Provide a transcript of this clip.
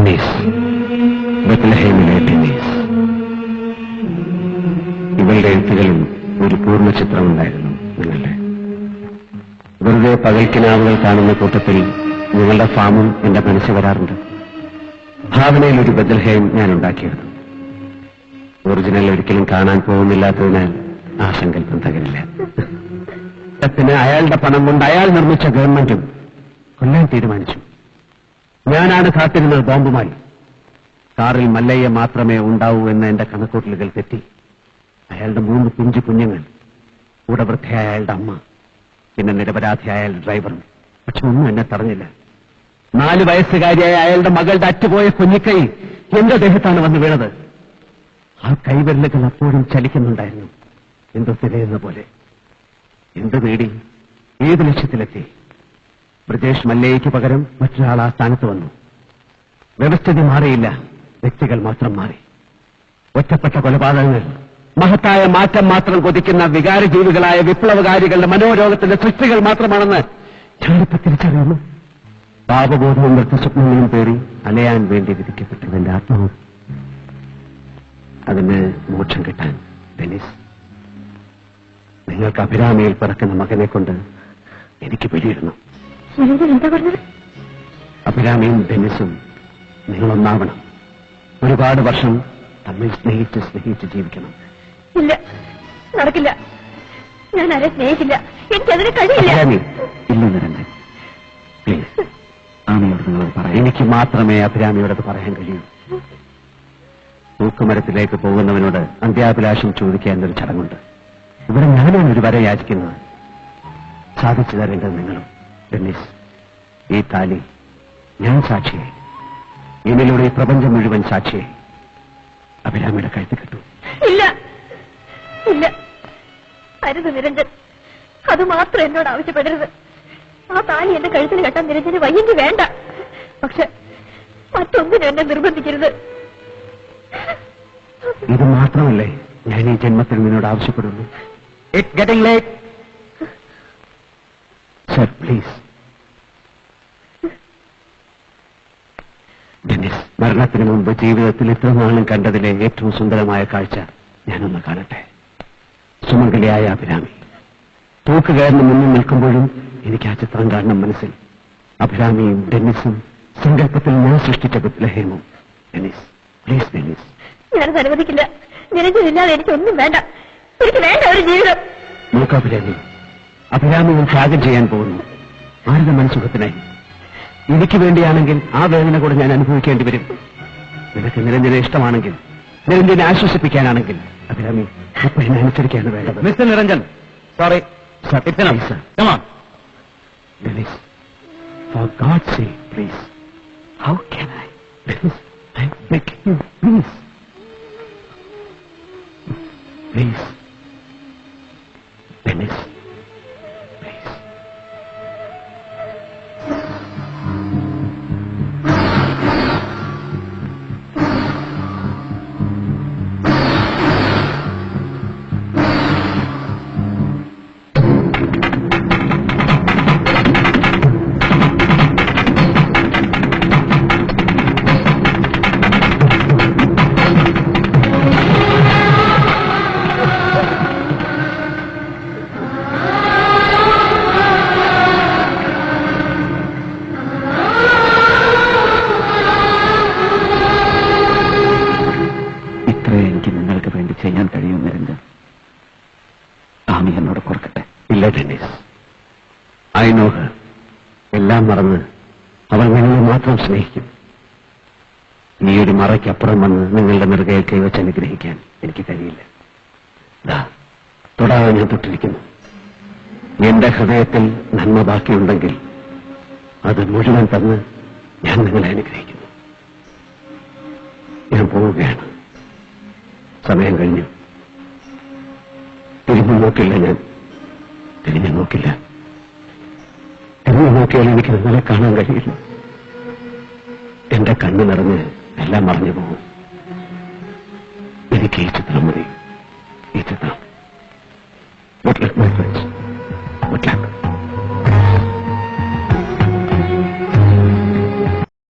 Dennis, ബത്ലഹേമിലെ Dennis. ഇവളുടെ എഴുത്തുകളിൽ ഒരു പൂർണ്ണ ചിത്രമുണ്ടായിരുന്നു നിങ്ങളുടെ. വെറുതെ പകൽക്കിനാവുകൾ കാണുന്ന കൂട്ടത്തിൽ നിങ്ങളുടെ ഫാമും എന്റെ മനസ്സിൽ വരാറുണ്ട്. ഭാവനയിൽ ഒരു ബത്ലഹേം ഞാൻ ഉണ്ടാക്കിയെടുത്തു. ഒറിജിനൽ ഒരിക്കലും കാണാൻ പോകുന്നില്ലാത്തതിനാൽ ആ സങ്കല്പം തകരില്ല. പിന്നെ അയാളുടെ പണം കൊണ്ട് അയാൾ നിർമ്മിച്ച ഗവൺമെന്റും കൊല്ലാൻ തീരുമാനിച്ചു. ഞാനാണ് കാത്തിരുന്നത് ബോംബുമായി. കാറിൽ മല്ലയ്യ മാത്രമേ ഉണ്ടാവൂ എന്ന എന്റെ കണക്കൂട്ടലുകൾ തെറ്റി. അയാളുടെ 3 പിഞ്ചു കുഞ്ഞുങ്ങൾ, കൂടെ വൃദ്ധയായ അയാളുടെ അമ്മ, പിന്നെ നിരപരാധിയായ ഡ്രൈവറും. പക്ഷെ ഒന്നും എന്നെ തടഞ്ഞില്ല. 4 വയസ്സുകാരിയായ അയാളുടെ മകളുടെ അറ്റുപോയ കുഞ്ഞിക്കൈ എന്റെ ദേഹത്താണ് വന്ന് വീണത്. ആ കൈവിരലുകൾ അപ്പോഴും ചലിക്കുന്നുണ്ടായിരുന്നു, എന്തോ തിരയുന്ന പോലെ. എന്ത് നേടി, ഏത് ലക്ഷ്യത്തിലെത്തി? ബ്രിജേഷ് മല്ലയ്യയ്ക്ക് പകരം മറ്റൊരാൾ ആ സ്ഥാനത്ത് വന്നു. വ്യവസ്ഥിതി മാറിയില്ല, വ്യക്തികൾ മാത്രം മാറി. ഒറ്റപ്പെട്ട കൊലപാതകങ്ങൾ, മഹത്തായ മാറ്റം മാത്രം കൊതിക്കുന്ന വികാരജീവികളായ വിപ്ലവകാരികളുടെ മനോരോഗത്തിന്റെ സൃഷ്ടികൾ മാത്രമാണെന്ന് ഞാനിപ്പോ തിരിച്ചറിയുന്നു. പാപബോധവും വൃത്തസ്വപ്നങ്ങളും പേറി അലയാൻ വേണ്ടി വിധിക്കപ്പെട്ടത് എന്റെ ആത്മാവ്. അതിന് മോക്ഷം കിട്ടാൻ ഡെന്നീസ്, നിങ്ങൾക്ക് അഭിരാമിയിൽ പിറക്കുന്ന മകനെ കൊണ്ട് എനിക്ക് വെളിയിടണം. അഭിരാമിയും ഡെന്നീസും നിങ്ങളൊന്നാവണം. ഒരുപാട് വർഷം തമ്മിൽ സ്നേഹിച്ച് ജീവിക്കണം. ഇല്ല, നടക്കില്ല. ഞാൻ ആരെ സ്നേഹിക്കില്ല. എനിക്കതിന് കഴിയില്ല. ഇല്ല നിരഞ്ജൻ, പ്ലീസ്. ആമിയോട് നിങ്ങളോട് പറയാം. എനിക്ക് മാത്രമേ അഭിരാമിയോടത് പറയാൻ കഴിയൂ. തൂക്കുമരത്തിലേക്ക് പോകുന്നവനോട് അന്ത്യാഭിലാഷം ചോദിക്കുക എന്നൊരു ചടങ്ങുണ്ട്. ഇവിടെ ഞാനാണ് ഒരു വര യാചിക്കുന്നത്. സാധിച്ചു തരേണ്ടത് നിങ്ങളും. ഡെന്നീസ്, ഈ താലി ഞാൻ സാക്ഷിയായി, എന്നിലൂടെ ഈ പ്രപഞ്ചം മുഴുവൻ സാക്ഷിയായി അഭിരാമിയുടെ കഴുത്തി കിട്ടു. ഇല്ല ഇല്ല, അരുത് നിരഞ്ജൻ. അത് മാത്രം എന്നോട് ആവശ്യപ്പെടരുത്. ആ താലി എന്റെ കഴുത്തിൽ കെട്ടാൻ നിരഞ്ജന് വയ്യെങ്കിൽ വേണ്ട. പക്ഷെ മറ്റൊന്നിനും എന്നെ നിർബന്ധിക്കരുത്. ഇത് മാത്രമല്ലേ ഞാൻ ഈ ജന്മത്തിൽ നിന്നോട് ആവശ്യപ്പെടുന്നു. It's getting late. Sir, please. Dennis, മരണത്തിന് മുമ്പ് ജീവിതത്തിൽ ഇത്ര നാളും കണ്ടതിലെ ഏറ്റവും സുന്ദരമായ കാഴ്ച ഞാനൊന്ന് കാണട്ടെ. സുമംഗലിയായ അഭിരാമി തൂക്കുകയറിന് മുന്നിൽ നിൽക്കുമ്പോഴും എനിക്ക് ആ ചിത്രം കാണണം മനസ്സിൽ. അഭിരാമിയും ഡെന്നീസും സങ്കല്പത്തിൽ ഞാൻ സൃഷ്ടിച്ച ബത്ലഹേമും. Dennis, please Dennis. ഞാനത് അനുവദിക്കില്ല. നിരഞ്ജനില്ലാതെ എനിക്കൊന്നും വേണ്ട. എനിക്ക് വേണ്ട ഒരു ജീവിതം. നോക്ക് അഭിരാമി, അഭിരാമിയും ത്യാഗം ചെയ്യാൻ പോകുന്നു ആരുടെ മനസ്സുഖത്തിനായി. എനിക്ക് വേണ്ടിയാണെങ്കിൽ ആ വേദന കൂടെ ഞാൻ അനുഭവിക്കേണ്ടി വരും. നിനക്ക് നിരഞ്ജനെ ഇഷ്ടമാണെങ്കിൽ, നിരഞ്ജനെ ആശ്വസിപ്പിക്കാനാണെങ്കിൽ അഭിരാമി ഇപ്പൊ എന്നെ അനുസരിക്കാണ് വേണ്ടത്. Mister Niranjan, sorry sir, come on. Dennis, for God's sake, please. How can I? Dennis, I beg you, please. Please. Dennis, please. എനിക്ക് നിങ്ങൾക്ക് വേണ്ടി ചെയ്യാൻ കഴിയും നിരഞ്ജൻ. ആമി എന്നോട് കുറക്കട്ടെ. ഇല്ല ഡെന്നീസ്, ഐ നോ ഹർ. എല്ലാം മറന്ന് അവൾ നിങ്ങളെ മാത്രം സ്നേഹിക്കും. ഈ ഒരു മറയ്ക്കപ്പുറം വന്ന് നിങ്ങളുടെ നെറുകയിൽ കൈവച്ച് അനുഗ്രഹിക്കാൻ എനിക്ക് കഴിയില്ല. തൊടാതെ ഞാൻ തൊട്ടിരിക്കുന്നു. എന്റെ ഹൃദയത്തിൽ നന്മ ബാക്കിയുണ്ടെങ്കിൽ അത് മുഴുവൻ തന്ന് ഞാൻ നിങ്ങളെ അനുഗ്രഹിക്കുന്നു. ഞാൻ പോവുകയാണ്. സമയം കഴിഞ്ഞു. തിരിഞ്ഞു നോക്കില്ല. ഞാൻ തിരിഞ്ഞു നോക്കില്ല. തിരിഞ്ഞു നോക്കിയാൽ എനിക്ക് നിങ്ങളെ കാണാൻ കഴിയില്ല. എന്റെ കണ്ണ് നിറഞ്ഞ് എല്ലാം മറഞ്ഞു പോകും. എനിക്ക് ഈ ചിത്രം മതി. ഈ ചിത്രം